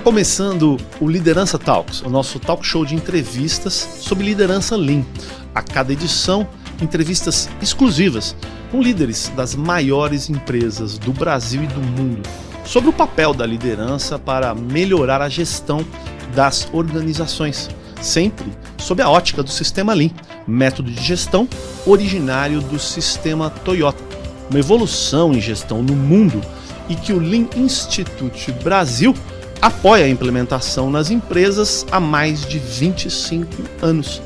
começando o Liderança Talks, o nosso talk show de entrevistas sobre liderança Lean. A cada edição, entrevistas exclusivas com líderes das maiores empresas do Brasil e do mundo sobre o papel da liderança para melhorar a gestão das organizações, sempre sob a ótica do sistema Lean, método de gestão originário do sistema Toyota, uma evolução em gestão no mundo e que o Lean Institute Brasil apoia a implementação nas empresas há mais de 25 anos.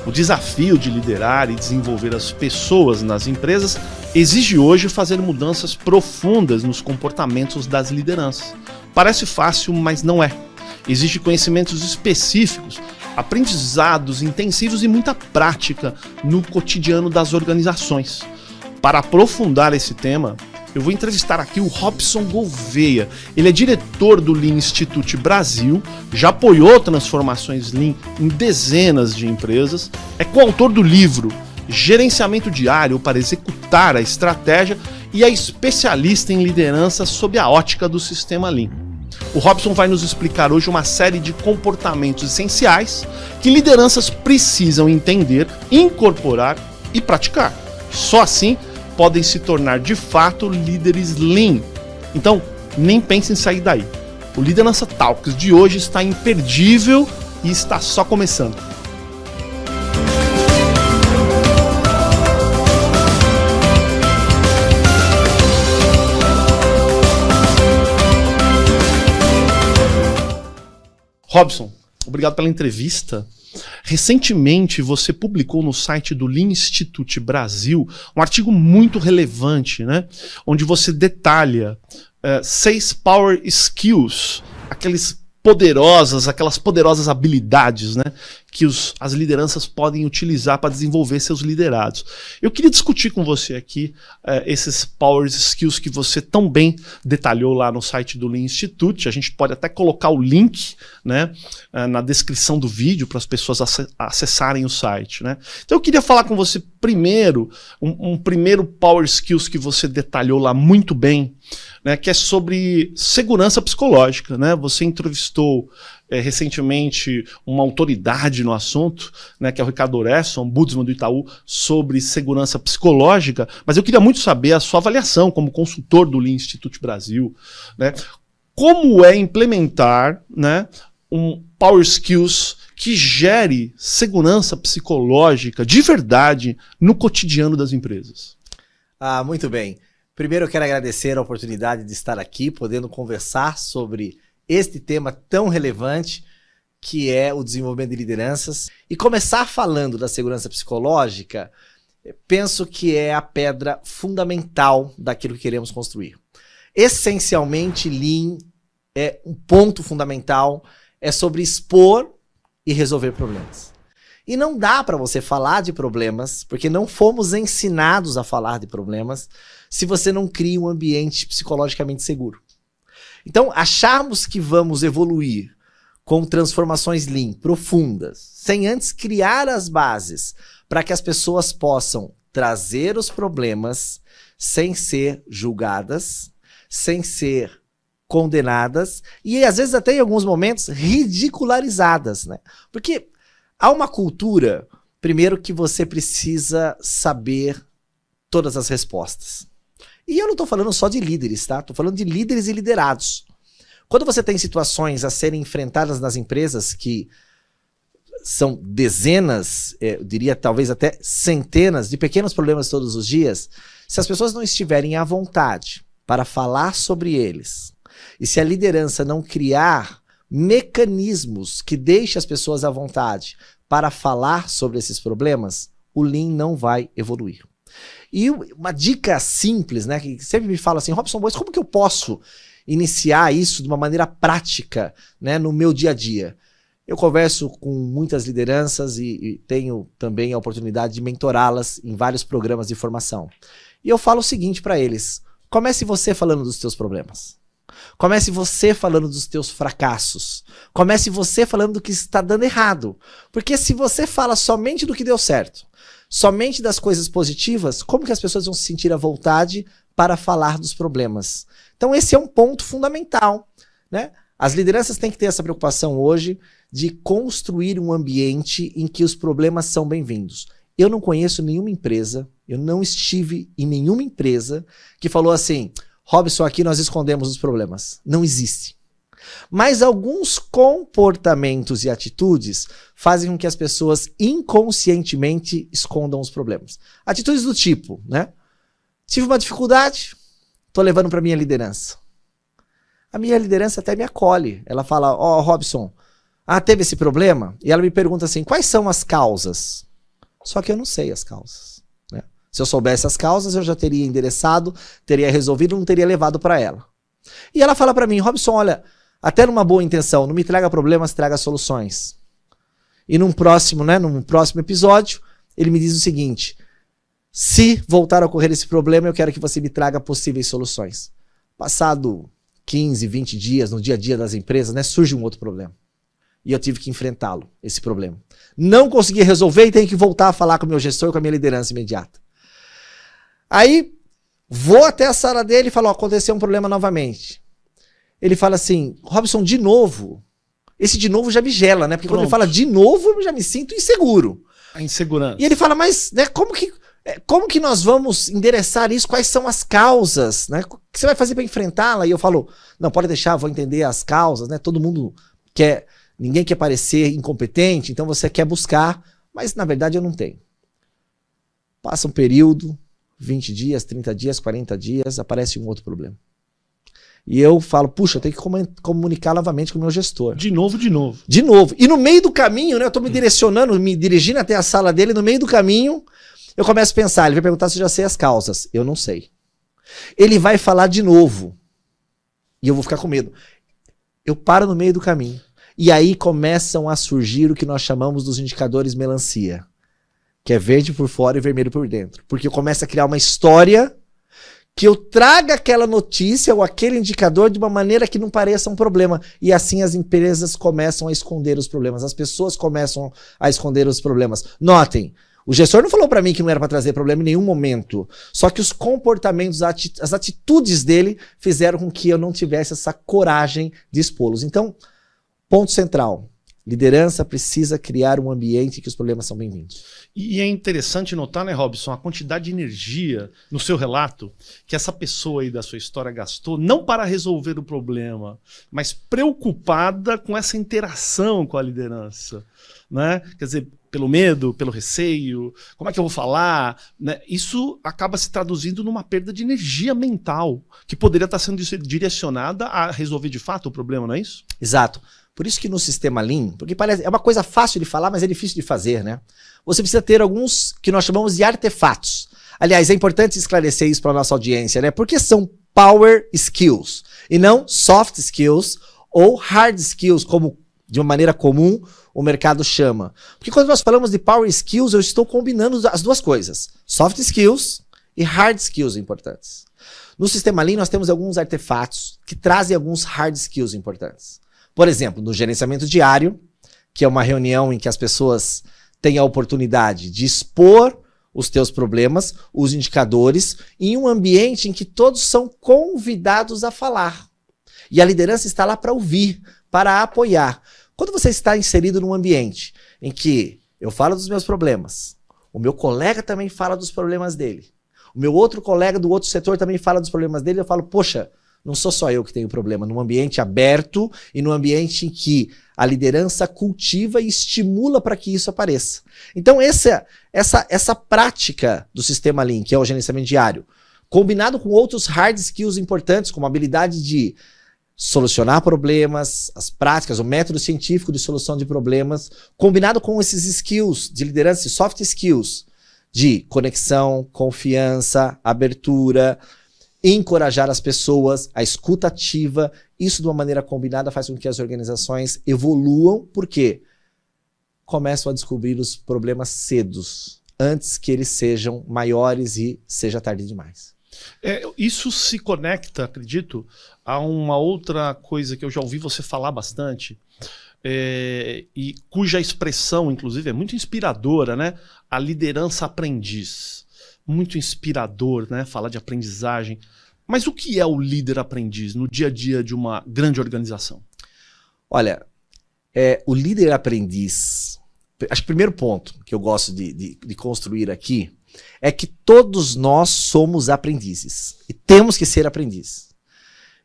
O desafio de liderar e desenvolver as pessoas nas empresas exige hoje fazer mudanças profundas nos comportamentos das lideranças. Parece fácil, mas não é. Exige conhecimentos específicos, aprendizados intensivos e muita prática no cotidiano das organizações. Para aprofundar esse tema, eu vou entrevistar aqui o Robson Gouveia. Ele é diretor do Lean Institute Brasil, já apoiou transformações Lean em dezenas de empresas, é coautor do livro Gerenciamento Diário para Executar a Estratégia e é especialista em liderança sob a ótica do sistema Lean. O Robson vai nos explicar hoje uma série de comportamentos essenciais que lideranças precisam entender, incorporar e praticar. Só assim podem se tornar de fato líderes Lean. Então, nem pense em sair daí. O Liderança Talks de hoje está imperdível e está só começando. Robson, obrigado pela entrevista. Recentemente você publicou no site do Lean Institute Brasil um artigo muito relevante, né? Onde você detalha 6 Power Skills, aquelas poderosas habilidades, né, que as lideranças podem utilizar para desenvolver seus liderados. Eu queria discutir com você aqui esses Power Skills que você tão bem detalhou lá no site do Lean Institute. A gente pode até colocar o link, né, na descrição do vídeo para as pessoas acessarem o site, né? Então eu queria falar com você primeiro, um primeiro Power Skills que você detalhou lá muito bem, né, que é sobre segurança psicológica, né? Você entrevistou recentemente uma autoridade no assunto, né, que é o Ricardo Oresson, ombudsman do Itaú, sobre segurança psicológica, mas eu queria muito saber a sua avaliação como consultor do Lean Institute Brasil, né? Como é implementar, né, um Power Skills que gere segurança psicológica de verdade no cotidiano das empresas? Muito bem. Primeiro eu quero agradecer a oportunidade de estar aqui, podendo conversar sobre este tema tão relevante que é o desenvolvimento de lideranças. E começar falando da segurança psicológica, penso que é a pedra fundamental daquilo que queremos construir. Essencialmente, Lean é um ponto fundamental, é sobre expor e resolver problemas. E não dá para você falar de problemas, porque não fomos ensinados a falar de problemas, se você não cria um ambiente psicologicamente seguro. Então, acharmos que vamos evoluir com transformações Lean profundas, sem antes criar as bases para que as pessoas possam trazer os problemas sem ser julgadas, sem ser condenadas e, às vezes, até em alguns momentos, ridicularizadas, né? Porque há uma cultura, primeiro, que você precisa saber todas as respostas. E eu não estou falando só de líderes, tá? Estou falando de líderes e liderados. Quando você tem situações a serem enfrentadas nas empresas que são dezenas, eu diria talvez até centenas de pequenos problemas todos os dias, se as pessoas não estiverem à vontade para falar sobre eles, e se a liderança não criar mecanismos que deixem as pessoas à vontade para falar sobre esses problemas, o Lean não vai evoluir. E uma dica simples, né, que sempre me fala assim, Robson, mas como que eu posso iniciar isso de uma maneira prática, né, no meu dia a dia? Eu converso com muitas lideranças e tenho também a oportunidade de mentorá-las em vários programas de formação. E eu falo o seguinte para eles, comece você falando dos teus problemas. Comece você falando dos teus fracassos. Comece você falando do que está dando errado. Porque se você fala somente do que deu certo, somente das coisas positivas, como que as pessoas vão se sentir à vontade para falar dos problemas? Então esse é um ponto fundamental, né? As lideranças têm que ter essa preocupação hoje de construir um ambiente em que os problemas são bem-vindos. Eu não conheço nenhuma empresa, eu não estive em nenhuma empresa que falou assim, Robson, aqui nós escondemos os problemas. Não existe. Mas alguns comportamentos e atitudes fazem com que as pessoas inconscientemente escondam os problemas. Atitudes do tipo, né? Tive uma dificuldade, tô levando para minha liderança. A minha liderança até me acolhe. Ela fala, ó, Robson, teve esse problema? E ela me pergunta assim, quais são as causas? Só que eu não sei as causas, né? Se eu soubesse as causas, eu já teria endereçado, teria resolvido, não teria levado para ela. E ela fala para mim, Robson, olha, até numa boa intenção, não me traga problemas, traga soluções. E num próximo episódio, ele me diz o seguinte, se voltar a ocorrer esse problema, eu quero que você me traga possíveis soluções. Passado 15, 20 dias, no dia a dia das empresas, né, surge um outro problema. E eu tive que enfrentá-lo, esse problema. Não consegui resolver e tenho que voltar a falar com o meu gestor, com a minha liderança imediata. Aí, vou até a sala dele e falo, aconteceu um problema novamente. Ele fala assim, Robson, de novo? Esse de novo já me gela, né? Porque quando ele fala de novo, eu já me sinto inseguro. A insegurança. E ele fala, mas né, como que nós vamos endereçar isso? Quais são as causas? Né? O que você vai fazer para enfrentá-la? E eu falo, não, pode deixar, vou entender as causas, né? Todo mundo quer, ninguém quer parecer incompetente, então você quer buscar, mas na verdade eu não tenho. Passa um período, 20 dias, 30 dias, 40 dias, aparece um outro problema. E eu falo, puxa, eu tenho que comunicar novamente com o meu gestor. De novo. De novo. E no meio do caminho, né, eu tô me direcionando, me dirigindo até a sala dele, no meio do caminho, eu começo a pensar, ele vai perguntar se eu já sei as causas. Eu não sei. Ele vai falar de novo. E eu vou ficar com medo. Eu paro no meio do caminho. E aí começam a surgir o que nós chamamos dos indicadores melancia. Que é verde por fora e vermelho por dentro. Porque eu começo a criar uma história que eu traga aquela notícia ou aquele indicador de uma maneira que não pareça um problema. E assim as empresas começam a esconder os problemas. As pessoas começam a esconder os problemas. Notem, o gestor não falou para mim que não era para trazer problema em nenhum momento. Só que os comportamentos, as atitudes dele fizeram com que eu não tivesse essa coragem de expô-los. Então, ponto central. Liderança precisa criar um ambiente em que os problemas são bem-vindos. E é interessante notar, né, Robson, a quantidade de energia no seu relato que essa pessoa aí da sua história gastou, não para resolver o problema, mas preocupada com essa interação com a liderança, né? Quer dizer, pelo medo, pelo receio, como é que eu vou falar? Né? Isso acaba se traduzindo numa perda de energia mental, que poderia estar sendo direcionada a resolver de fato o problema, não é isso? Exato. Por isso que no sistema Lean, porque parece, é uma coisa fácil de falar, mas é difícil de fazer, né? Você precisa ter alguns que nós chamamos de artefatos. Aliás, é importante esclarecer isso para a nossa audiência, né? Porque são power skills e não soft skills ou hard skills, como de uma maneira comum o mercado chama. Porque quando nós falamos de power skills, eu estou combinando as duas coisas. Soft skills e hard skills importantes. No sistema Lean, nós temos alguns artefatos que trazem alguns hard skills importantes. Por exemplo, no gerenciamento diário, que é uma reunião em que as pessoas têm a oportunidade de expor os teus problemas, os indicadores, em um ambiente em que todos são convidados a falar. E a liderança está lá para ouvir, para apoiar. Quando você está inserido num ambiente em que eu falo dos meus problemas, o meu colega também fala dos problemas dele, o meu outro colega do outro setor também fala dos problemas dele, eu falo, poxa, não sou só eu que tenho problema, num ambiente aberto e num ambiente em que a liderança cultiva e estimula para que isso apareça. Então essa prática do sistema Lean, que é o gerenciamento diário, combinado com outros hard skills importantes, como a habilidade de solucionar problemas, as práticas, o método científico de solução de problemas, combinado com esses skills de liderança e soft skills de conexão, confiança, abertura, encorajar as pessoas, a escuta ativa, isso de uma maneira combinada faz com que as organizações evoluam, porque começam a descobrir os problemas cedos, antes que eles sejam maiores e seja tarde demais. Isso se conecta, acredito, a uma outra coisa que eu já ouvi você falar bastante, e cuja expressão, inclusive, é muito inspiradora, né? A liderança aprendiz. Muito inspirador, né? Falar de aprendizagem. Mas o que é o líder aprendiz no dia a dia de uma grande organização? Olha, o líder aprendiz, acho que o primeiro ponto que eu gosto de construir aqui é que todos nós somos aprendizes e temos que ser aprendizes.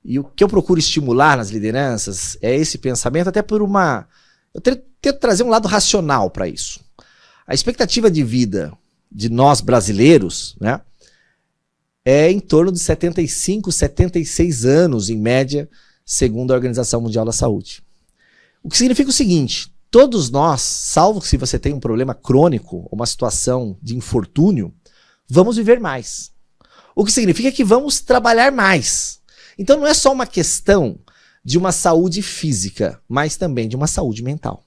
E o que eu procuro estimular nas lideranças é esse pensamento, até por eu tento trazer um lado racional para isso. A expectativa de vida de nós brasileiros, né, é em torno de 75, 76 anos, em média, segundo a Organização Mundial da Saúde. O que significa o seguinte: todos nós, salvo que se você tem um problema crônico, uma situação de infortúnio, vamos viver mais. O que significa que vamos trabalhar mais. Então não é só uma questão de uma saúde física, mas também de uma saúde mental.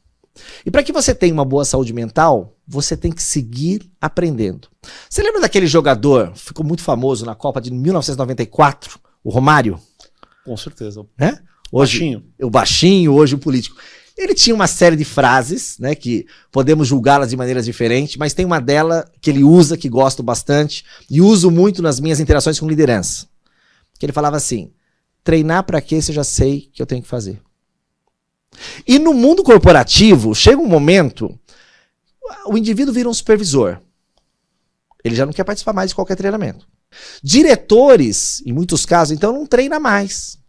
E para que você tenha uma boa saúde mental, você tem que seguir aprendendo. Você lembra daquele jogador, ficou muito famoso na Copa de 1994, o Romário? Com certeza. Né? Hoje, o baixinho, hoje o político. Ele tinha uma série de frases, né, que podemos julgá-las de maneiras diferentes, mas tem uma dela que ele usa, que gosto bastante, e uso muito nas minhas interações com liderança. Que ele falava assim: treinar para quê se eu já sei que eu tenho que fazer. E no mundo corporativo, chega um momento, o indivíduo vira um supervisor. Ele já não quer participar mais de qualquer treinamento. Diretores, em muitos casos, então, não treina mais.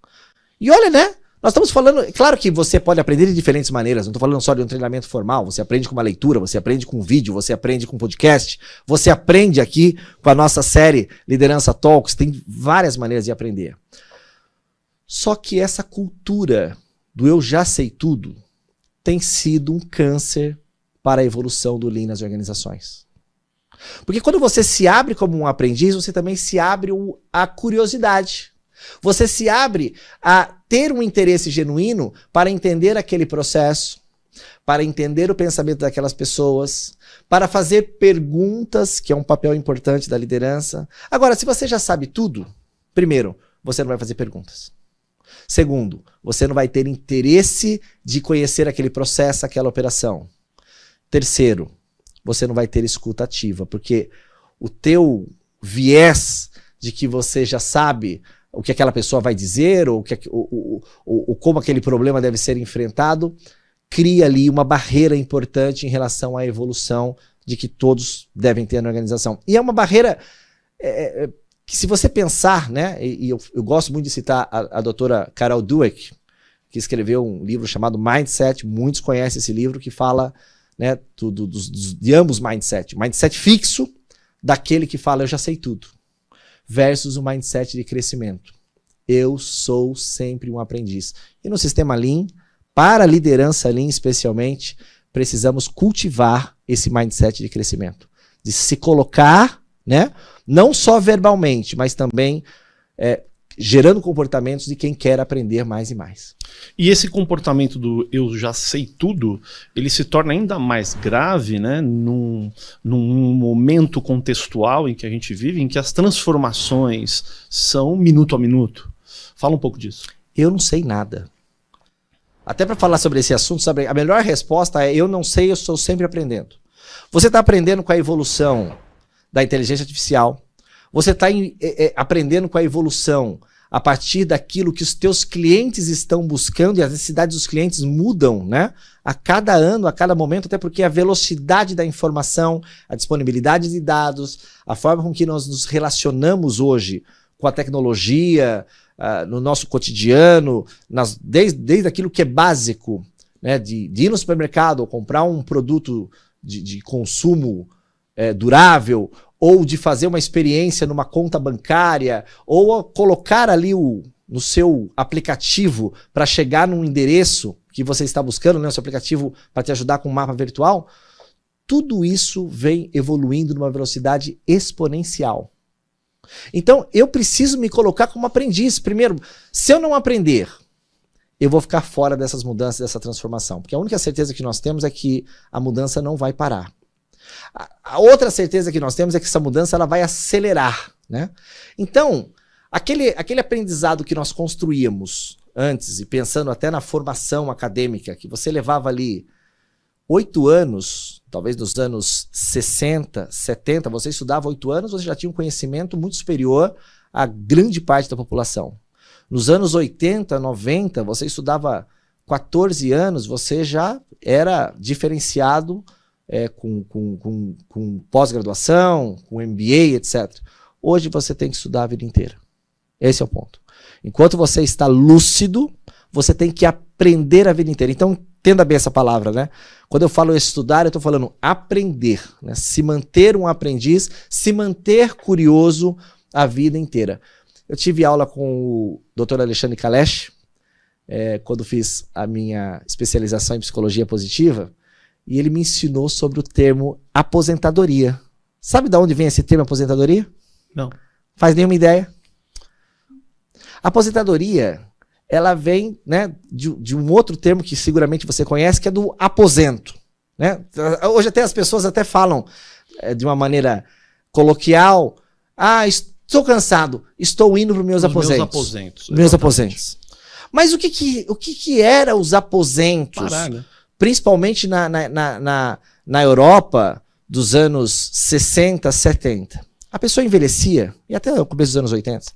E olha, né? Nós estamos falando, claro que você pode aprender de diferentes maneiras, não estou falando só de um treinamento formal, você aprende com uma leitura, você aprende com um vídeo, você aprende com um podcast, você aprende aqui com a nossa série Liderança Talks, tem várias maneiras de aprender. Só que essa cultura do eu já sei tudo tem sido um câncer para a evolução do Lean nas organizações. Porque quando você se abre como um aprendiz, você também se abre à curiosidade. Você se abre a ter um interesse genuíno para entender aquele processo, para entender o pensamento daquelas pessoas, para fazer perguntas, que é um papel importante da liderança. Agora, se você já sabe tudo, primeiro, você não vai fazer perguntas. Segundo, você não vai ter interesse de conhecer aquele processo, aquela operação. Terceiro, você não vai ter escuta ativa, porque o teu viés de que você já sabe o que aquela pessoa vai dizer, ou como aquele problema deve ser enfrentado, cria ali uma barreira importante em relação à evolução de que todos devem ter na organização. E é uma barreira que, se você pensar, né, e eu gosto muito de citar a doutora Carol Dweck, que escreveu um livro chamado Mindset, muitos conhecem esse livro, que fala, né, de ambos mindset. Mindset fixo, daquele que fala eu já sei tudo, versus o mindset de crescimento. Eu sou sempre um aprendiz. E no sistema Lean, para a liderança Lean especialmente, precisamos cultivar esse mindset de crescimento. De se colocar, né, não só verbalmente, mas também gerando comportamentos de quem quer aprender mais e mais. E esse comportamento do eu já sei tudo, ele se torna ainda mais grave, né, num momento contextual em que a gente vive, em que as transformações são minuto a minuto. Fala um pouco disso. Eu não sei nada. Até para falar sobre esse assunto, sabe, a melhor resposta é: eu não sei, eu estou sempre aprendendo. Você está aprendendo com a evolução da inteligência artificial, você está aprendendo com a evolução a partir daquilo que os teus clientes estão buscando, e as necessidades dos clientes mudam, né, a cada ano, a cada momento, até porque a velocidade da informação, a disponibilidade de dados, a forma com que nós nos relacionamos hoje com a tecnologia, no nosso cotidiano, desde aquilo que é básico, né, de ir no supermercado ou comprar um produto de consumo durável, ou de fazer uma experiência numa conta bancária, ou colocar ali no seu aplicativo para chegar num endereço que você está buscando, né, o seu aplicativo para te ajudar com um mapa virtual. Tudo isso vem evoluindo numa velocidade exponencial. Então, eu preciso me colocar como aprendiz. Primeiro, se eu não aprender, eu vou ficar fora dessas mudanças, dessa transformação. Porque a única certeza que nós temos é que a mudança não vai parar. A outra certeza que nós temos é que essa mudança ela vai acelerar, né? Então, aquele aprendizado que nós construíamos antes, e pensando até na formação acadêmica, que você levava ali 8 anos, talvez nos anos 60, 70, você estudava 8 anos, você já tinha um conhecimento muito superior à grande parte da população. Nos anos 80, 90, você estudava 14 anos você já era diferenciado com pós-graduação, com MBA, etc. Hoje você tem que estudar a vida inteira. Esse é o ponto. Enquanto você está lúcido, você tem que aprender a vida inteira. Então, entenda bem essa palavra, né? Quando eu falo estudar, eu estou falando aprender, né? Se manter um aprendiz, se manter curioso a vida inteira. Eu tive aula com o Dr. Alexandre Kalesch, quando fiz a minha especialização em psicologia positiva, e ele me ensinou sobre o termo aposentadoria. Sabe de onde vem esse termo aposentadoria? Não. Faz nenhuma ideia? Aposentadoria, ela vem, né, de um outro termo que seguramente você conhece, que é do aposento, né? Hoje até as pessoas até falam de uma maneira coloquial, estou cansado, estou indo para os meus aposentos. Meus aposentos. Mas o que era os aposentos? Né? Principalmente na Europa dos anos 60, 70. A pessoa envelhecia, e até o começo dos anos 80.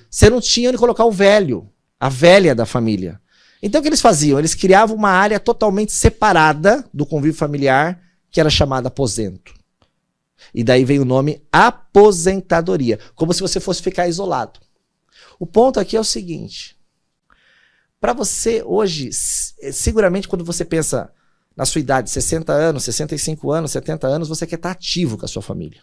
Você não tinha onde colocar o velho, a velha da família. Então o que eles faziam? Eles criavam uma área totalmente separada do convívio familiar, que era chamada aposento. E daí veio o nome aposentadoria, como se você fosse ficar isolado. O ponto aqui é o seguinte: para você hoje, seguramente quando você pensa na sua idade, 60 anos, 65 anos, 70 anos, você quer estar ativo com a sua família.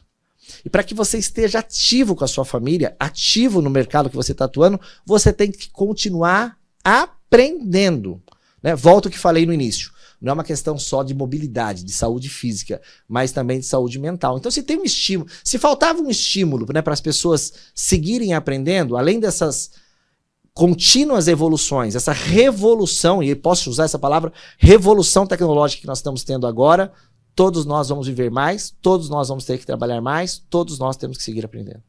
E para que você esteja ativo com a sua família, ativo no mercado que você está atuando, você tem que continuar aprendendo, né? Volto ao que falei no início. Não é uma questão só de mobilidade, de saúde física, mas também de saúde mental. Então, se tem um estímulo, se faltava um estímulo, né, para as pessoas seguirem aprendendo, além dessas contínuas evoluções, essa revolução, e posso usar essa palavra, revolução tecnológica que nós estamos tendo agora, todos nós vamos viver mais, todos nós vamos ter que trabalhar mais, todos nós temos que seguir aprendendo.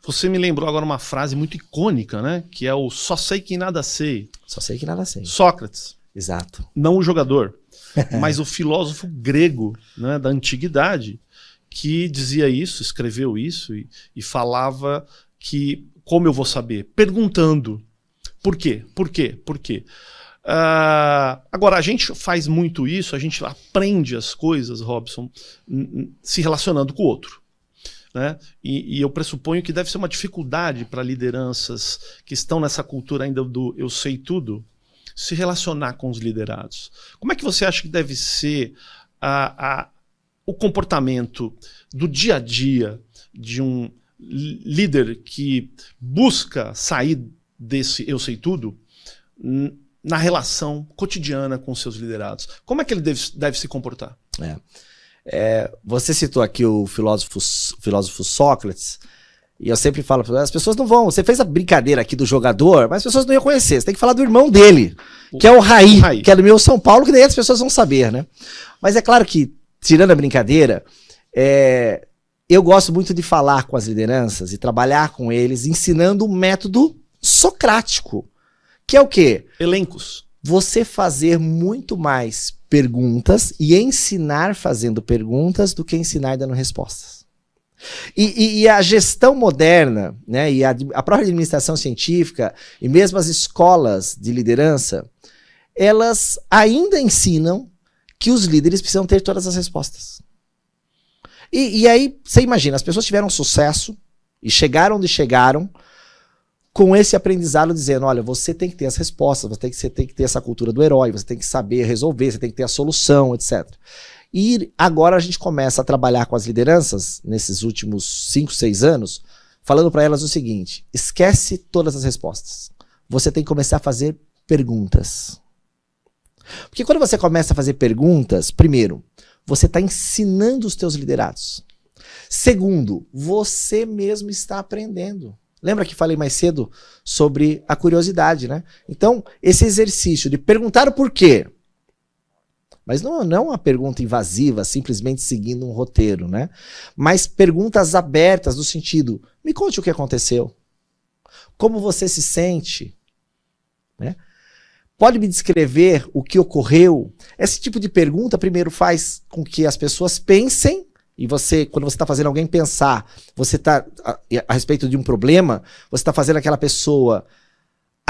Você me lembrou agora uma frase muito icônica, né? Que é o só sei que nada sei. Só sei que nada sei. Sócrates. Exato. Não o jogador, mas o filósofo grego, né, da antiguidade, que dizia isso, escreveu isso e falava que, como eu vou saber? Perguntando. Por quê? Por quê? Por quê? Agora, a gente faz muito isso, a gente aprende as coisas, Robson, se relacionando com o outro. Né? E eu pressuponho que deve ser uma dificuldade para lideranças que estão nessa cultura ainda do eu sei tudo, se relacionar com os liderados. Como é que você acha que deve ser o comportamento do dia a dia de um líder que busca sair desse eu sei tudo na relação cotidiana com seus liderados? Como é que ele deve se comportar? Você citou aqui o filósofo Sócrates, e eu sempre falo, as pessoas não vão, você fez a brincadeira aqui do jogador, mas as pessoas não iam conhecer, você tem que falar do irmão dele, que é o Raí, que é do meu São Paulo, que daí as pessoas vão saber, né? Mas é claro que, tirando a brincadeira, eu gosto muito de falar com as lideranças e trabalhar com eles, ensinando um método socrático, que é o quê? Elencos. Você fazer muito mais perguntas e ensinar fazendo perguntas do que ensinar dando respostas. E a gestão moderna, né, e a própria administração científica e mesmo as escolas de liderança, elas ainda ensinam que os líderes precisam ter todas as respostas. E aí, você imagina, as pessoas tiveram sucesso e chegaram onde chegaram com esse aprendizado dizendo, olha, você tem que ter as respostas, você tem que ter essa cultura do herói, você tem que saber resolver, você tem que ter a solução, etc. E agora a gente começa a trabalhar com as lideranças, nesses últimos 5, 6 anos, falando para elas o seguinte, esquece todas as respostas. Você tem que começar a fazer perguntas. Porque quando você começa a fazer perguntas, primeiro, você está ensinando os teus liderados. Segundo, você mesmo está aprendendo. Lembra que falei mais cedo sobre a curiosidade, né? Então, esse exercício de perguntar o porquê, mas não é uma pergunta invasiva, simplesmente seguindo um roteiro, né? Mas perguntas abertas no sentido, me conte o que aconteceu. Como você se sente? Né? Pode me descrever o que ocorreu? Esse tipo de pergunta, primeiro, faz com que as pessoas pensem. E você, quando você está fazendo alguém pensar, você está a respeito de um problema, você está fazendo aquela pessoa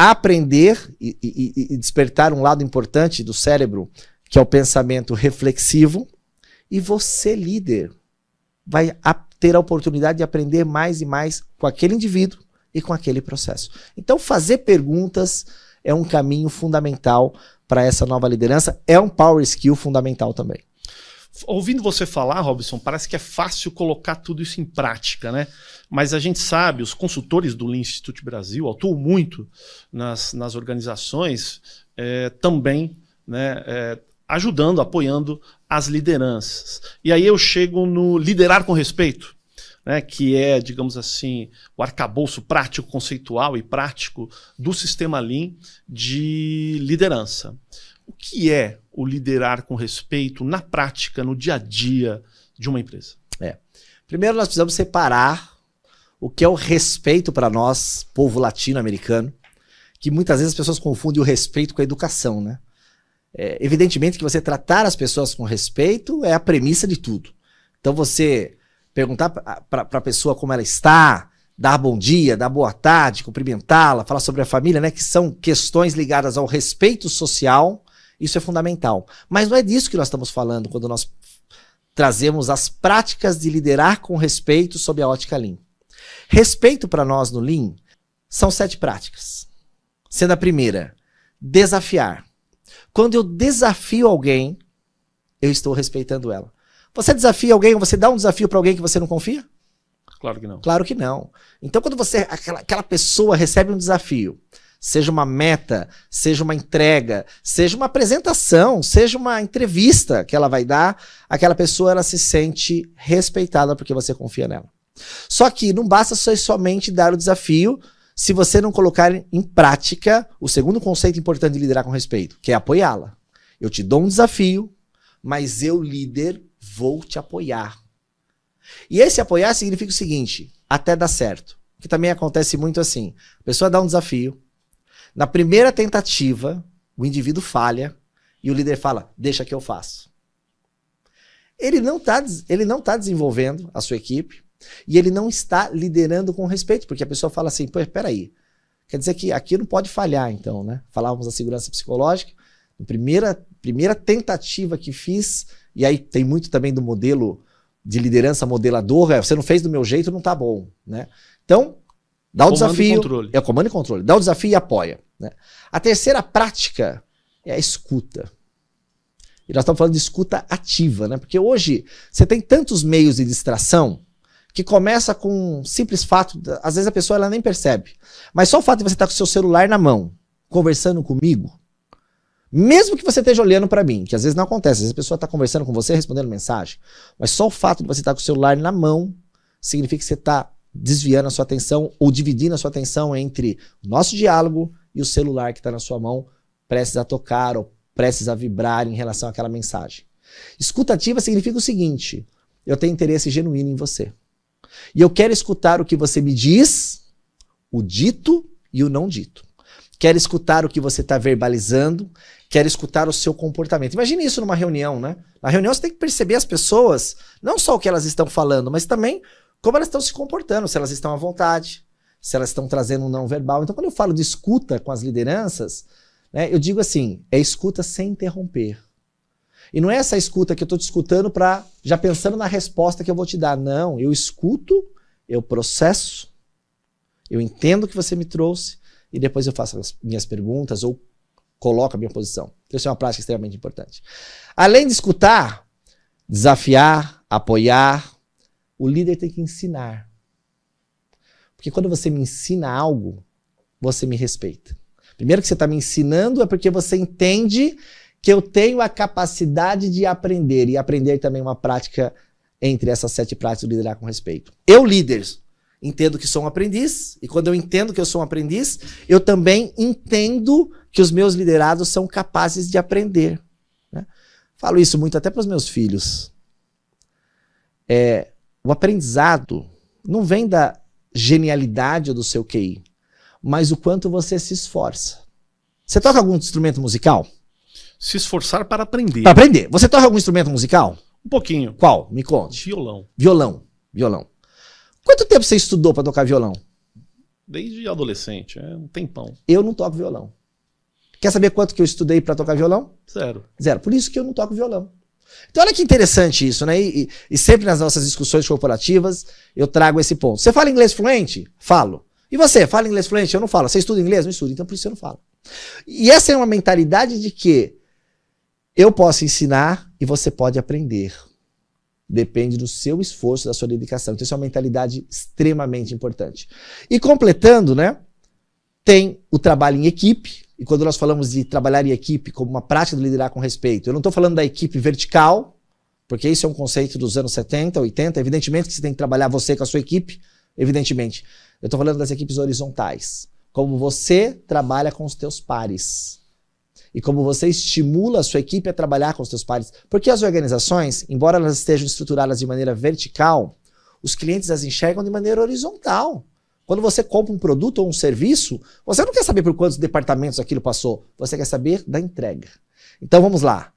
aprender e despertar um lado importante do cérebro, que é o pensamento reflexivo, e você, líder, vai ter a oportunidade de aprender mais e mais com aquele indivíduo e com aquele processo. Então, fazer perguntas é um caminho fundamental para essa nova liderança, é um power skill fundamental também. Ouvindo você falar, Robson, parece que é fácil colocar tudo isso em prática, né? Mas a gente sabe, os consultores do Lean Institute Brasil atuam muito nas organizações também, né, ajudando, apoiando as lideranças. E aí eu chego no liderar com respeito, né, que é, digamos assim, o arcabouço prático, conceitual e prático do sistema Lean de liderança. O que é o liderar com respeito na prática, no dia a dia de uma empresa? Primeiro nós precisamos separar o que é o respeito para nós, povo latino-americano, que muitas vezes as pessoas confundem o respeito com a educação, né? Evidentemente que você tratar as pessoas com respeito é a premissa de tudo. Então você perguntar para a pessoa como ela está, dar bom dia, dar boa tarde, cumprimentá-la, falar sobre a família, né, que são questões ligadas ao respeito social, isso é fundamental. Mas não é disso que nós estamos falando quando nós trazemos as práticas de liderar com respeito sob a ótica Lean. Respeito para nós no Lean são 7 práticas. Sendo a primeira, desafiar. Quando eu desafio alguém, eu estou respeitando ela. Você desafia alguém ou você dá um desafio para alguém que você não confia? Claro que não. Claro que não. Então quando aquela pessoa recebe um desafio, seja uma meta, seja uma entrega, seja uma apresentação, seja uma entrevista que ela vai dar, aquela pessoa ela se sente respeitada porque você confia nela. Só que não basta somente dar o desafio se você não colocar em prática o segundo conceito importante de liderar com respeito, que é apoiá-la. Eu te dou um desafio, mas eu, líder, vou te apoiar. E esse apoiar significa o seguinte, até dar certo. Que também acontece muito assim. A pessoa dá um desafio, na primeira tentativa, o indivíduo falha e o líder fala, deixa que eu faço. Ele não tá desenvolvendo a sua equipe e ele não está liderando com respeito, porque a pessoa fala assim, pô, peraí, quer dizer que aqui não pode falhar então, né? Falávamos da segurança psicológica, a primeira tentativa que fiz, e aí tem muito também do modelo de liderança modelador, você não fez do meu jeito, não tá bom, né? Então, dá o desafio, é o comando e controle, dá o desafio e apoia, né? A terceira prática é a escuta. E nós estamos falando de escuta ativa, né? Porque hoje você tem tantos meios de distração que começa com um simples fato, às vezes a pessoa ela nem percebe, mas só o fato de você estar com o seu celular na mão, conversando comigo, mesmo que você esteja olhando para mim, que às vezes não acontece, às vezes a pessoa está conversando com você, respondendo mensagem, mas só o fato de você estar com o celular na mão significa que você está desviando a sua atenção ou dividindo a sua atenção entre o nosso diálogo e o celular que está na sua mão, prestes a tocar ou prestes a vibrar em relação àquela mensagem. Escuta ativa significa o seguinte, eu tenho interesse genuíno em você. E eu quero escutar o que você me diz, o dito e o não dito. Quero escutar o que você está verbalizando, quero escutar o seu comportamento. Imagine isso numa reunião, né? Na reunião você tem que perceber as pessoas, não só o que elas estão falando, mas também como elas estão se comportando, se elas estão à vontade, se elas estão trazendo um não verbal. Então quando eu falo de escuta com as lideranças, né, eu digo assim, é escuta sem interromper. E não é essa escuta que eu estou te escutando para já pensando na resposta que eu vou te dar. Não, eu escuto, eu processo, eu entendo o que você me trouxe e depois eu faço as minhas perguntas ou coloco a minha posição. Isso é uma prática extremamente importante. Além de escutar, desafiar, apoiar, o líder tem que ensinar. Porque quando você me ensina algo, você me respeita. Primeiro que você está me ensinando é porque você entende que eu tenho a capacidade de aprender, e aprender também é uma prática entre essas 7 práticas do liderar com respeito. Eu, líder, entendo que sou um aprendiz, e quando eu entendo que eu sou um aprendiz, eu também entendo que os meus liderados são capazes de aprender, né? Falo isso muito até para os meus filhos. O aprendizado não vem da genialidade ou do seu QI, mas o quanto você se esforça. Você toca algum instrumento musical? Se esforçar para aprender. Para aprender. Você toca algum instrumento musical? Um pouquinho. Qual? Me conte. Violão. Violão. Quanto tempo você estudou para tocar violão? Desde adolescente, é um tempão. Eu não toco violão. Quer saber quanto que eu estudei para tocar violão? Zero. Zero. Por isso que eu não toco violão. Então olha que interessante isso, né? E sempre nas nossas discussões corporativas eu trago esse ponto. Você fala inglês fluente? Falo. E você, fala inglês fluente? Eu não falo. Você estuda inglês? Não estudo. Então por isso eu não falo. E essa é uma mentalidade de que eu posso ensinar e você pode aprender. Depende do seu esforço, da sua dedicação. Então isso é uma mentalidade extremamente importante. E completando, né? Tem o trabalho em equipe. E quando nós falamos de trabalhar em equipe como uma prática de liderar com respeito, eu não estou falando da equipe vertical, porque isso é um conceito dos anos 70, 80. Evidentemente que você tem que trabalhar você com a sua equipe, evidentemente. Eu estou falando das equipes horizontais. Como você trabalha com os teus pares. E como você estimula a sua equipe a trabalhar com os teus pares. Porque as organizações, embora elas estejam estruturadas de maneira vertical, os clientes as enxergam de maneira horizontal. Quando você compra um produto ou um serviço, você não quer saber por quantos departamentos aquilo passou. Você quer saber da entrega. Então vamos lá.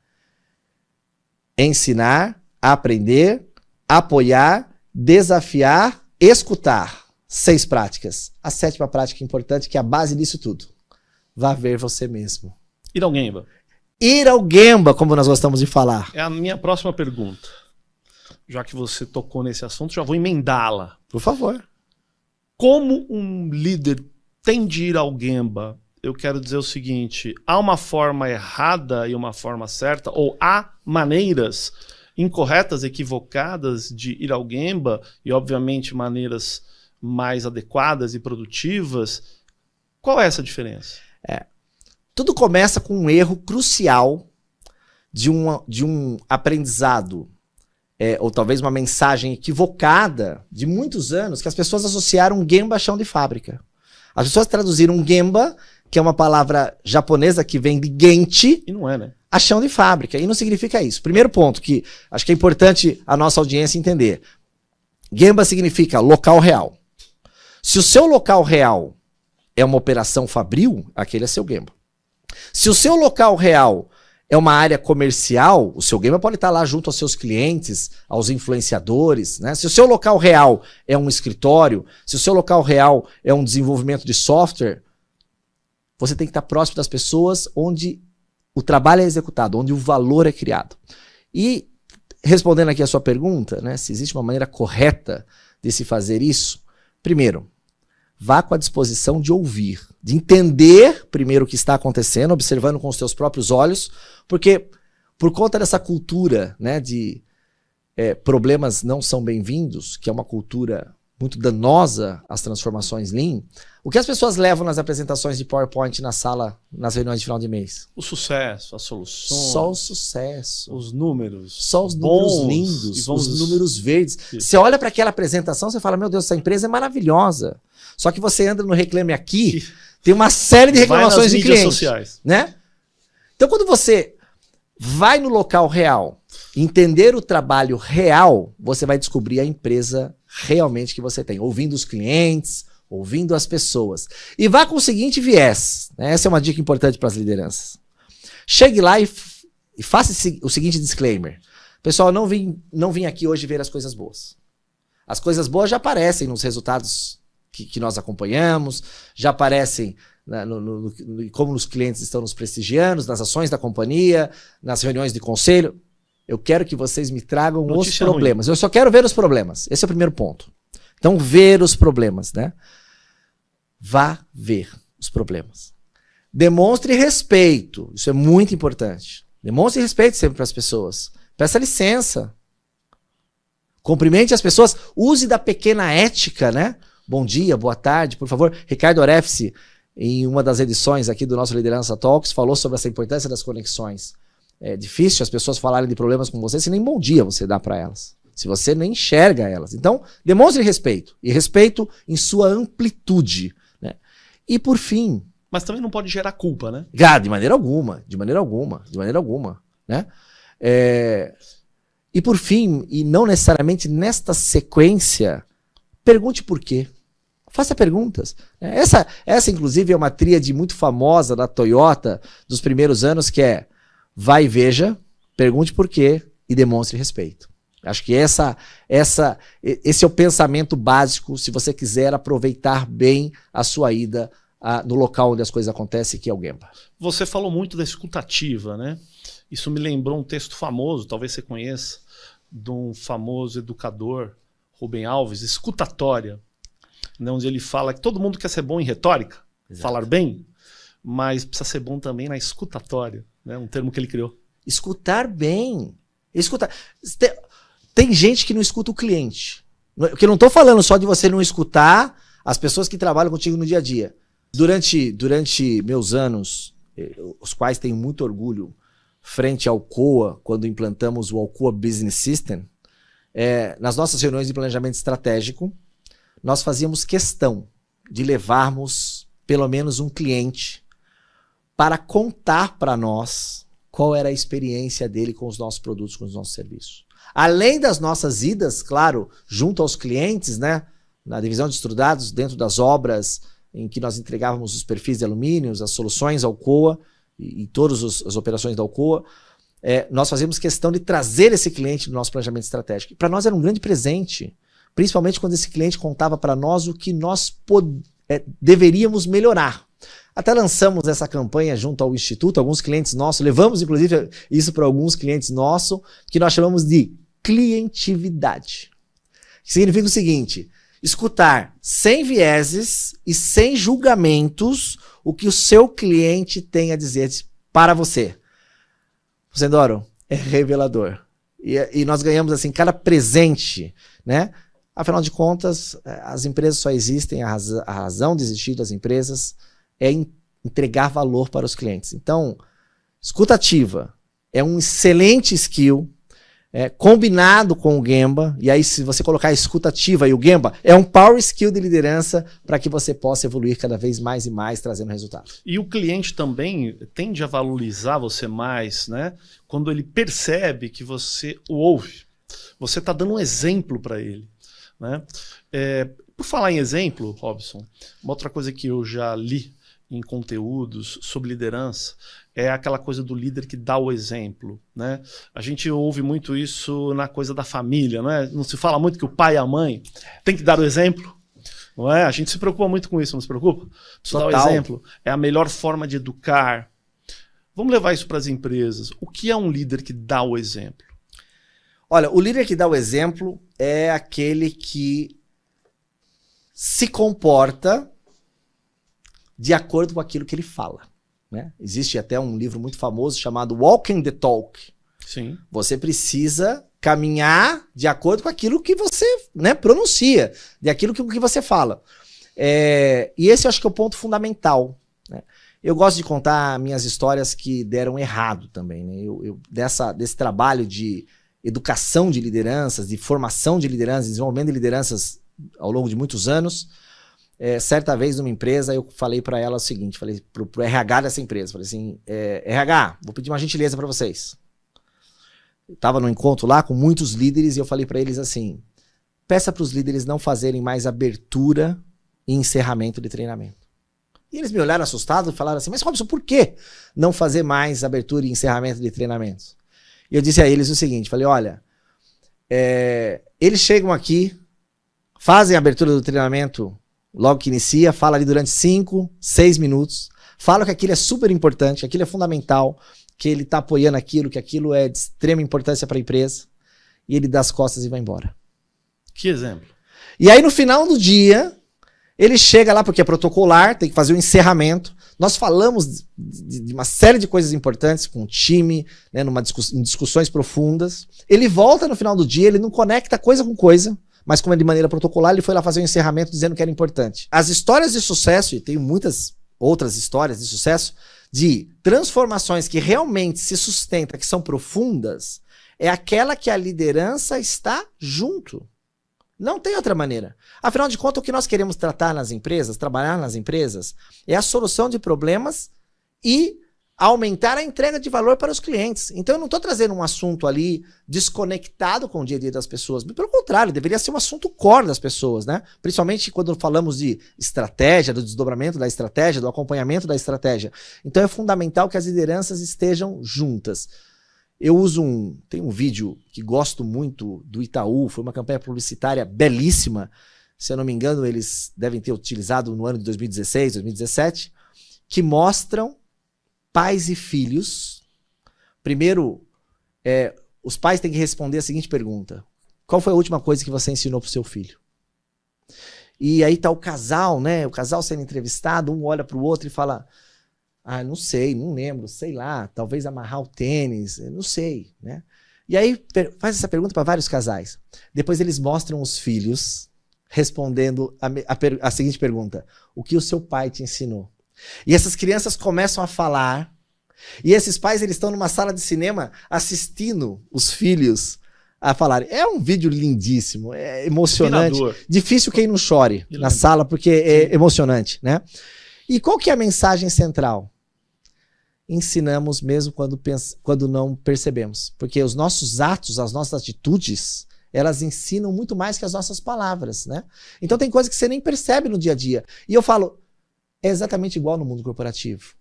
Ensinar, aprender, apoiar, desafiar, escutar. 6 práticas. A 7ª prática importante, que é a base disso tudo. Vá ver você mesmo. Ir ao Gemba. Ir ao Gemba, como nós gostamos de falar. É a minha próxima pergunta. Já que você tocou nesse assunto, já vou emendá-la. Por favor. Como um líder tem de ir ao Gemba? Eu quero dizer o seguinte, há uma forma errada e uma forma certa, ou há maneiras incorretas, equivocadas de ir ao Gemba, e obviamente maneiras mais adequadas e produtivas. Qual é essa diferença? Tudo começa com um erro crucial de um aprendizado, ou talvez uma mensagem equivocada de muitos anos, que as pessoas associaram Gemba a chão de fábrica. As pessoas traduziram Gemba, que é uma palavra japonesa que vem de Genchi, E não é, né? a chão de fábrica. E não significa isso. Primeiro ponto, que acho que é importante a nossa audiência entender. Gemba significa local real. Se o seu local real é uma operação fabril, aquele é seu Gemba. Se o seu local real é uma área comercial, o seu Gemba pode estar lá junto aos seus clientes, aos influenciadores, né? Se o seu local real é um escritório, se o seu local real é um desenvolvimento de software, você tem que estar próximo das pessoas onde o trabalho é executado, onde o valor é criado. E respondendo aqui a sua pergunta, né, se existe uma maneira correta de se fazer isso, primeiro, vá com a disposição de ouvir, de entender primeiro o que está acontecendo, observando com os seus próprios olhos, porque por conta dessa cultura, né, de problemas não são bem-vindos, que é uma cultura muito danosa às transformações Lean, o que as pessoas levam nas apresentações de PowerPoint na sala, nas reuniões de final de mês? O sucesso, as soluções. Só o sucesso. Os números. Só os números bons, lindos, vamos... os números verdes. Sim. Você olha para aquela apresentação, você fala, meu Deus, essa empresa é maravilhosa. Só que você entra no Reclame Aqui, tem uma série de reclamações de clientes. Sociais. Né? Então, quando você vai no local real, entender o trabalho real, você vai descobrir a empresa realmente que você tem. Ouvindo os clientes, ouvindo as pessoas. E vá com o seguinte viés. Né? Essa é uma dica importante para as lideranças. Chegue lá e faça o seguinte disclaimer. Pessoal, não vim aqui hoje ver as coisas boas. As coisas boas já aparecem nos resultados que nós acompanhamos, já aparecem como os clientes estão nos prestigiando, nas ações da companhia, nas reuniões de conselho. Eu quero que vocês me tragam os problemas. Eu só quero ver os problemas. Esse é o primeiro ponto. Então, ver os problemas, né? Vá ver os problemas. Demonstre respeito. Isso é muito importante. Demonstre respeito sempre para as pessoas. Peça licença. Cumprimente as pessoas. Use da pequena ética, né? Bom dia, boa tarde, por favor. Ricardo Orefsi, em uma das edições aqui do nosso Liderança Talks, falou sobre essa importância das conexões. É difícil as pessoas falarem de problemas com você se nem bom dia você dá para elas. Se você nem enxerga elas. Então, demonstre respeito. E respeito em sua amplitude. Né? E por fim... Mas também não pode gerar culpa, né? De maneira alguma. De maneira alguma. De maneira alguma. Né? E por fim, e não necessariamente nesta sequência, pergunte por quê. Faça perguntas. Essa inclusive, é uma tríade muito famosa da Toyota dos primeiros anos, que é: vai e veja, pergunte por quê e demonstre respeito. Acho que esse é o pensamento básico se você quiser aproveitar bem a sua ida no local onde as coisas acontecem, que é o Gemba. Você falou muito da escutativa, né? Isso me lembrou um texto famoso, talvez você conheça, de um famoso educador, Rubem Alves, Escutatória, né? Onde ele fala que todo mundo quer ser bom em retórica, Exato. Falar bem, mas precisa ser bom também na escutatória, né? Um termo que ele criou. Escutar bem. Tem gente que não escuta o cliente. Porque eu não estou falando só de você não escutar as pessoas que trabalham contigo no dia a dia. Durante meus anos, os quais tenho muito orgulho, frente ao Alcoa, quando implantamos o Alcoa Business System, nas nossas reuniões de planejamento estratégico, nós fazíamos questão de levarmos pelo menos um cliente para contar para nós qual era a experiência dele com os nossos produtos, com os nossos serviços. Além das nossas idas, claro, junto aos clientes, né, na divisão de estudados, dentro das obras em que nós entregávamos os perfis de alumínios, as soluções Alcoa e todas as operações da Alcoa, nós fazíamos questão de trazer esse cliente no nosso planejamento estratégico. E para nós era um grande presente, principalmente quando esse cliente contava para nós o que nós deveríamos melhorar. Até lançamos essa campanha junto ao Instituto, alguns clientes nossos, levamos inclusive isso para alguns clientes nossos, que nós chamamos de clientividade. Que significa o seguinte: escutar sem vieses e sem julgamentos o que o seu cliente tem a dizer para você. Sendoro, é revelador. E nós ganhamos assim cada presente, né? Afinal de contas, as empresas só existem, a razão de existir das empresas é entregar valor para os clientes. Então, escutativa é um excelente skill, combinado com o Gemba, e aí se você colocar a escutativa e o Gemba, é um power skill de liderança para que você possa evoluir cada vez mais e mais, trazendo resultado. E o cliente também tende a valorizar você mais, né? Quando ele percebe que você o ouve. Você está dando um exemplo para ele, né? Por falar em exemplo, Robson, uma outra coisa que eu já li em conteúdos sobre liderança é aquela coisa do líder que dá o exemplo, né? A gente ouve muito isso na coisa da família, não é? Não se fala muito que o pai e a mãe tem que dar o exemplo, não é? A gente se preocupa muito com isso, não se preocupa? Precisa dar o exemplo. É a melhor forma de educar. Vamos levar isso para as empresas. O que é um líder que dá o exemplo? Olha, o líder que dá o exemplo é aquele que se comporta de acordo com aquilo que ele fala, né? Existe até um livro muito famoso chamado Walking the Talk. Sim. Você precisa caminhar de acordo com aquilo que você, né, pronuncia, de aquilo que você fala. E esse eu acho que é o ponto fundamental, né? Eu gosto de contar minhas histórias que deram errado também, né? Desse trabalho de educação de lideranças, de formação de lideranças, desenvolvimento de lideranças ao longo de muitos anos. Certa vez numa empresa eu falei para ela o seguinte, falei pro RH dessa empresa, falei assim, RH, vou pedir uma gentileza para vocês. Eu estava no encontro lá com muitos líderes e eu falei para eles assim, peça para os líderes não fazerem mais abertura e encerramento de treinamento. E eles me olharam assustados e falaram assim, mas Robson, por que não fazer mais abertura e encerramento de treinamentos? E eu disse a eles o seguinte, falei, olha, eles chegam aqui, fazem a abertura do treinamento logo que inicia, fala ali durante 5, 6 minutos, fala que aquilo é super importante, que aquilo é fundamental, que ele está apoiando aquilo, que aquilo é de extrema importância para a empresa, e ele dá as costas e vai embora. Que exemplo. E aí no final do dia, ele chega lá, porque é protocolar, tem que fazer o encerramento. Nós falamos de uma série de coisas importantes com o time, né, em discussões profundas. Ele volta no final do dia, ele não conecta coisa com coisa, mas como é de maneira protocolar, ele foi lá fazer um encerramento dizendo que era importante. As histórias de sucesso, e tem muitas outras histórias de sucesso, de transformações que realmente se sustentam, que são profundas, é aquela que a liderança está junto. Não tem outra maneira. Afinal de contas, o que nós queremos tratar nas empresas, trabalhar nas empresas, é a solução de problemas e aumentar a entrega de valor para os clientes. Então eu não estou trazendo um assunto ali desconectado com o dia a dia das pessoas. Pelo contrário, deveria ser um assunto core das pessoas, né? Principalmente quando falamos de estratégia, do desdobramento da estratégia, do acompanhamento da estratégia. Então é fundamental que as lideranças estejam juntas. Tem um vídeo que gosto muito do Itaú, foi uma campanha publicitária belíssima, se eu não me engano eles devem ter utilizado no ano de 2016, 2017, que mostram pais e filhos. Primeiro, os pais têm que responder a seguinte pergunta: qual foi a última coisa que você ensinou para o seu filho? E aí tá o casal, né? O casal sendo entrevistado, um olha para o outro e fala: não sei, não lembro, sei lá, talvez amarrar o tênis, não sei, né? E aí faz essa pergunta para vários casais. Depois eles mostram os filhos respondendo a seguinte pergunta: o que o seu pai te ensinou? E essas crianças começam a falar, e esses pais eles estão numa sala de cinema assistindo os filhos a falar. É um vídeo lindíssimo, é emocionante. Inspirador. Difícil quem não chore na sala, porque é emocionante, né? E qual que é a mensagem central? Ensinamos mesmo quando não percebemos. Porque os nossos atos, as nossas atitudes, elas ensinam muito mais que as nossas palavras, né? Então tem coisas que você nem percebe no dia a dia. E eu falo, é exatamente igual no mundo corporativo.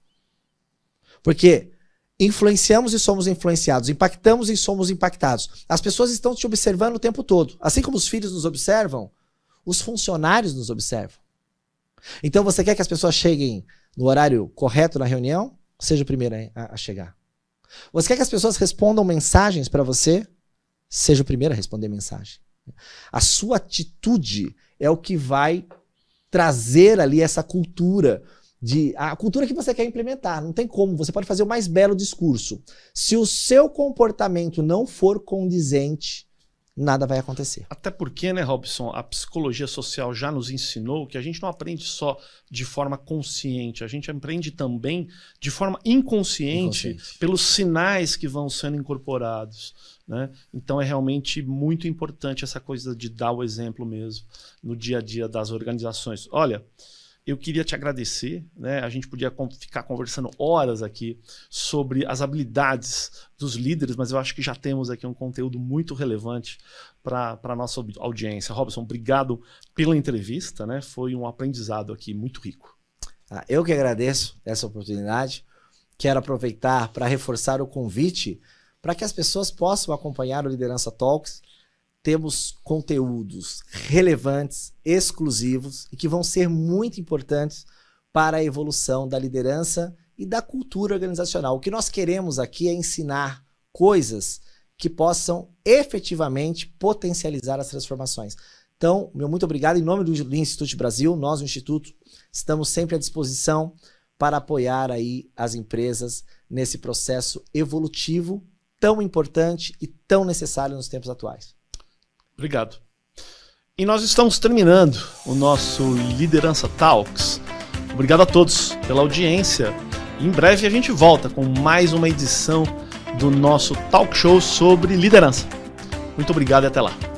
Porque influenciamos e somos influenciados, impactamos e somos impactados. As pessoas estão te observando o tempo todo. Assim como os filhos nos observam, os funcionários nos observam. Então você quer que as pessoas cheguem no horário correto na reunião? Seja o primeiro a chegar. Você quer que as pessoas respondam mensagens para você? Seja o primeiro a responder mensagem. A sua atitude é o que vai trazer ali essa cultura, a cultura que você quer implementar. Não tem como, você pode fazer o mais belo discurso. Se o seu comportamento não for condizente, nada vai acontecer. Até porque, né, Robson, a psicologia social já nos ensinou que a gente não aprende só de forma consciente, a gente aprende também de forma inconsciente. Pelos sinais que vão sendo incorporados, né? Então é realmente muito importante essa coisa de dar o exemplo mesmo no dia a dia das organizações. Olha, eu queria te agradecer, né? A gente podia ficar conversando horas aqui sobre as habilidades dos líderes, mas eu acho que já temos aqui um conteúdo muito relevante para a nossa audiência. Robson, obrigado pela entrevista, né? Foi um aprendizado aqui muito rico. Eu que agradeço essa oportunidade. Quero aproveitar para reforçar o convite para que as pessoas possam acompanhar o Liderança Talks. Temos conteúdos relevantes, exclusivos e que vão ser muito importantes para a evolução da liderança e da cultura organizacional. O que nós queremos aqui é ensinar coisas que possam efetivamente potencializar as transformações. Então, meu muito obrigado. Em nome do Lean Institute Brasil, nós, o Instituto, estamos sempre à disposição para apoiar aí as empresas nesse processo evolutivo tão importante e tão necessário nos tempos atuais. Obrigado. E nós estamos terminando o nosso Liderança Talks. Obrigado a todos pela audiência. Em breve a gente volta com mais uma edição do nosso talk show sobre liderança. Muito obrigado e até lá.